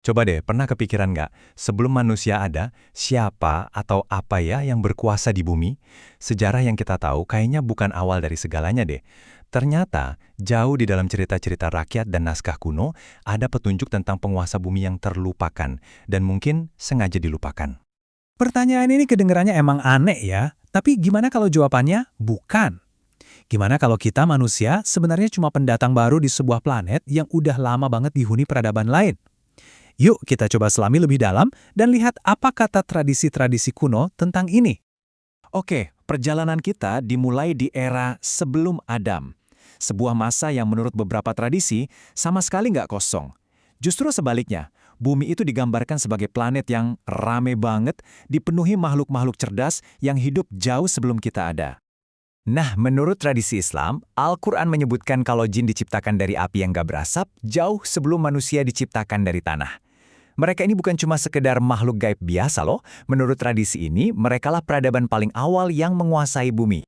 Coba deh, pernah kepikiran nggak, sebelum manusia ada, siapa atau apa ya yang berkuasa di bumi? Sejarah yang kita tahu kayaknya bukan awal dari segalanya deh. Ternyata, jauh di dalam cerita-cerita rakyat dan naskah kuno, ada petunjuk tentang penguasa bumi yang terlupakan, dan mungkin sengaja dilupakan. Pertanyaan ini kedengarannya emang aneh ya, tapi gimana kalau jawabannya bukan? Gimana kalau kita manusia sebenarnya cuma pendatang baru di sebuah planet yang udah lama banget dihuni peradaban lain? Yuk kita coba selami lebih dalam dan lihat apa kata tradisi-tradisi kuno tentang ini. Oke, perjalanan kita dimulai di era sebelum Adam. Sebuah masa yang menurut beberapa tradisi sama sekali nggak kosong. Justru sebaliknya, bumi itu digambarkan sebagai planet yang rame banget, dipenuhi makhluk-makhluk cerdas yang hidup jauh sebelum kita ada. Nah, menurut tradisi Islam, Al-Quran menyebutkan kalau jin diciptakan dari api yang gak berasap jauh sebelum manusia diciptakan dari tanah. Mereka ini bukan cuma sekedar makhluk gaib biasa loh. Menurut tradisi ini, merekalah peradaban paling awal yang menguasai bumi.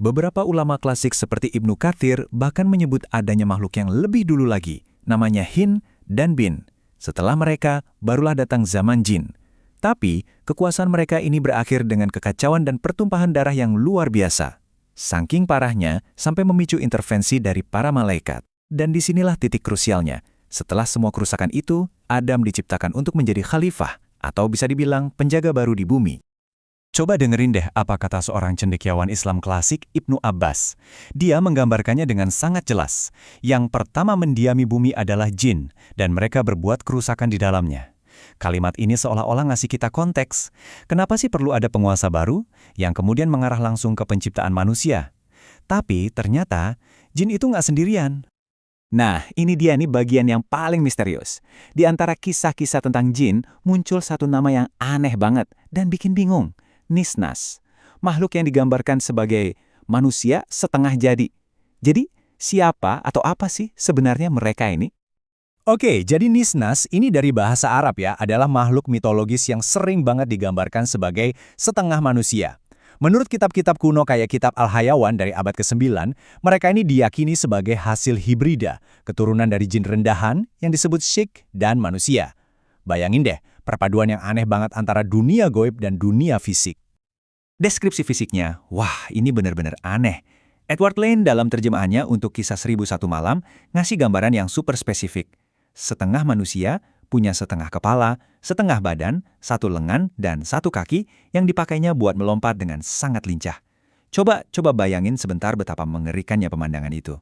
Beberapa ulama klasik seperti Ibnu Katsir bahkan menyebut adanya makhluk yang lebih dulu lagi, namanya Hin dan Bin. Setelah mereka, barulah datang zaman jin. Tapi, kekuasaan mereka ini berakhir dengan kekacauan dan pertumpahan darah yang luar biasa. Saking parahnya, sampai memicu intervensi dari para malaikat. Dan disinilah titik krusialnya. Setelah semua kerusakan itu, Adam diciptakan untuk menjadi khalifah, atau bisa dibilang penjaga baru di bumi. Coba dengerin deh apa kata seorang cendekiawan Islam klasik, Ibnu Abbas. Dia menggambarkannya dengan sangat jelas. Yang pertama mendiami bumi adalah jin, dan mereka berbuat kerusakan di dalamnya. Kalimat ini seolah-olah ngasih kita konteks. Kenapa sih perlu ada penguasa baru, yang kemudian mengarah langsung ke penciptaan manusia? Tapi ternyata, jin itu nggak sendirian. Nah, ini dia nih bagian yang paling misterius. Di antara kisah-kisah tentang jin, muncul satu nama yang aneh banget dan bikin bingung. Nisnas. Makhluk yang digambarkan sebagai manusia setengah jadi. Jadi, siapa atau apa sih sebenarnya mereka ini? Oke, jadi Nisnas ini dari bahasa Arab ya, adalah makhluk mitologis yang sering banget digambarkan sebagai setengah manusia. Menurut kitab-kitab kuno kayak kitab Al-Hayawan dari abad ke-9, mereka ini diyakini sebagai hasil hibrida, keturunan dari jin rendahan yang disebut syik dan manusia. Bayangin deh, perpaduan yang aneh banget antara dunia goib dan dunia fisik. Deskripsi fisiknya, wah ini benar-benar aneh. Edward Lane dalam terjemahannya untuk kisah 1001 malam ngasih gambaran yang super spesifik. Setengah manusia, punya setengah kepala, setengah badan, satu lengan, dan satu kaki yang dipakainya buat melompat dengan sangat lincah. Coba bayangin sebentar betapa mengerikannya pemandangan itu.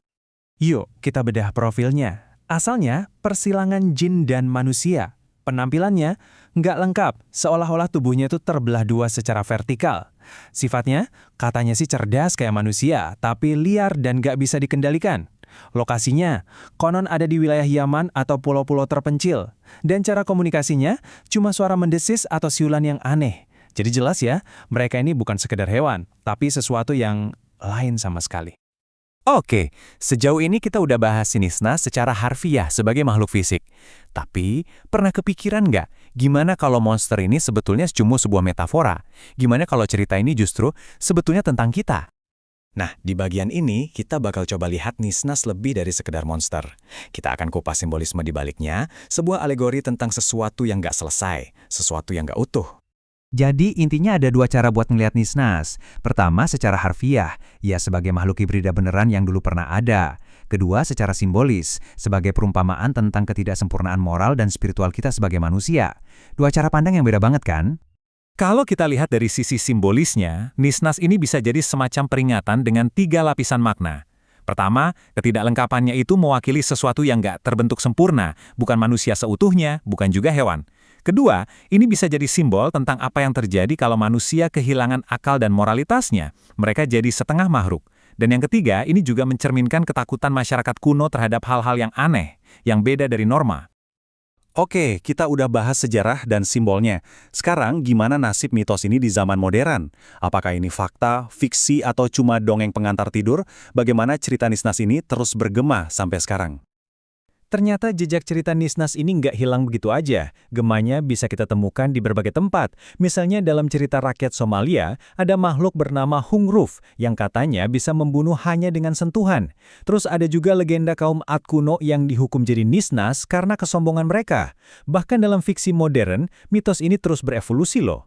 Yuk, kita bedah profilnya. Asalnya, persilangan jin dan manusia. Penampilannya nggak lengkap, seolah-olah tubuhnya itu terbelah dua secara vertikal. Sifatnya, katanya sih cerdas kayak manusia, tapi liar dan nggak bisa dikendalikan. Lokasinya, konon ada di wilayah Yaman atau pulau-pulau terpencil. Dan cara komunikasinya, cuma suara mendesis atau siulan yang aneh. Jadi jelas ya, mereka ini bukan sekedar hewan, tapi sesuatu yang lain sama sekali. Oke, sejauh ini kita udah bahas Nisnas secara harfiah sebagai makhluk fisik. Tapi, pernah kepikiran nggak, gimana kalau monster ini sebetulnya cuma sebuah metafora? Gimana kalau cerita ini justru sebetulnya tentang kita? Nah, di bagian ini kita bakal coba lihat Nisnas lebih dari sekedar monster. Kita akan kupas simbolisme di baliknya, sebuah alegori tentang sesuatu yang nggak selesai, sesuatu yang nggak utuh. Jadi intinya ada dua cara buat ngelihat Nisnas. Pertama secara harfiah, ya sebagai makhluk hibrida beneran yang dulu pernah ada. Kedua secara simbolis, sebagai perumpamaan tentang ketidaksempurnaan moral dan spiritual kita sebagai manusia. Dua cara pandang yang beda banget kan? Kalau kita lihat dari sisi simbolisnya, Nisnas ini bisa jadi semacam peringatan dengan 3 lapisan makna. Pertama, ketidaklengkapannya itu mewakili sesuatu yang nggak terbentuk sempurna, bukan manusia seutuhnya, bukan juga hewan. Kedua, ini bisa jadi simbol tentang apa yang terjadi kalau manusia kehilangan akal dan moralitasnya. Mereka jadi setengah makhluk. Dan yang ketiga, ini juga mencerminkan ketakutan masyarakat kuno terhadap hal-hal yang aneh, yang beda dari norma. Oke, kita udah bahas sejarah dan simbolnya. Sekarang gimana nasib mitos ini di zaman modern? Apakah ini fakta, fiksi, atau cuma dongeng pengantar tidur? Bagaimana cerita Nisnas ini terus bergema sampai sekarang? Ternyata jejak cerita Nisnas ini nggak hilang begitu aja. Gemanya bisa kita temukan di berbagai tempat. Misalnya dalam cerita rakyat Somalia, ada makhluk bernama Hungruf yang katanya bisa membunuh hanya dengan sentuhan. Terus ada juga legenda kaum Ad kuno yang dihukum jadi Nisnas karena kesombongan mereka. Bahkan dalam fiksi modern, mitos ini terus berevolusi loh.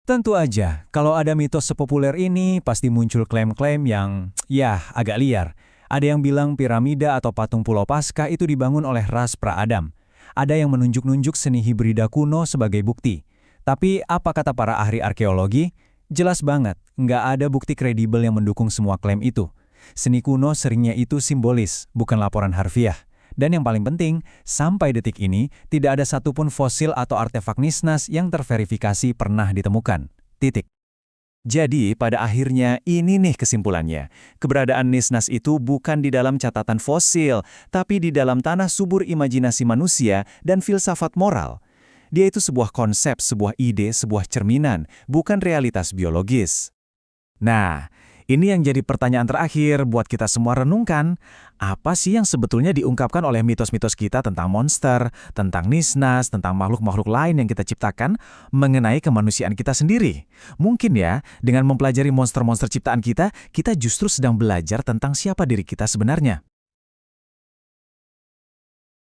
Tentu aja, kalau ada mitos sepopuler ini, pasti muncul klaim-klaim yang, ya, agak liar. Ada yang bilang piramida atau patung Pulau Paskah itu dibangun oleh ras pra-Adam. Ada yang menunjuk-nunjuk seni hibrida kuno sebagai bukti. Tapi apa kata para ahli arkeologi? Jelas banget, nggak ada bukti kredibel yang mendukung semua klaim itu. Seni kuno seringnya itu simbolis, bukan laporan harfiah. Dan yang paling penting, sampai detik ini, tidak ada satupun fosil atau artefak Nisnas yang terverifikasi pernah ditemukan. Titik. Jadi, pada akhirnya ini nih kesimpulannya. Keberadaan Nisnas itu bukan di dalam catatan fosil, tapi di dalam tanah subur imajinasi manusia dan filsafat moral. Dia itu sebuah konsep, sebuah ide, sebuah cerminan, bukan realitas biologis. Nah, ini yang jadi pertanyaan terakhir buat kita semua renungkan. Apa sih yang sebetulnya diungkapkan oleh mitos-mitos kita tentang monster, tentang Nisnas, tentang makhluk-makhluk lain yang kita ciptakan mengenai kemanusiaan kita sendiri? Mungkin ya, dengan mempelajari monster-monster ciptaan kita, kita justru sedang belajar tentang siapa diri kita sebenarnya.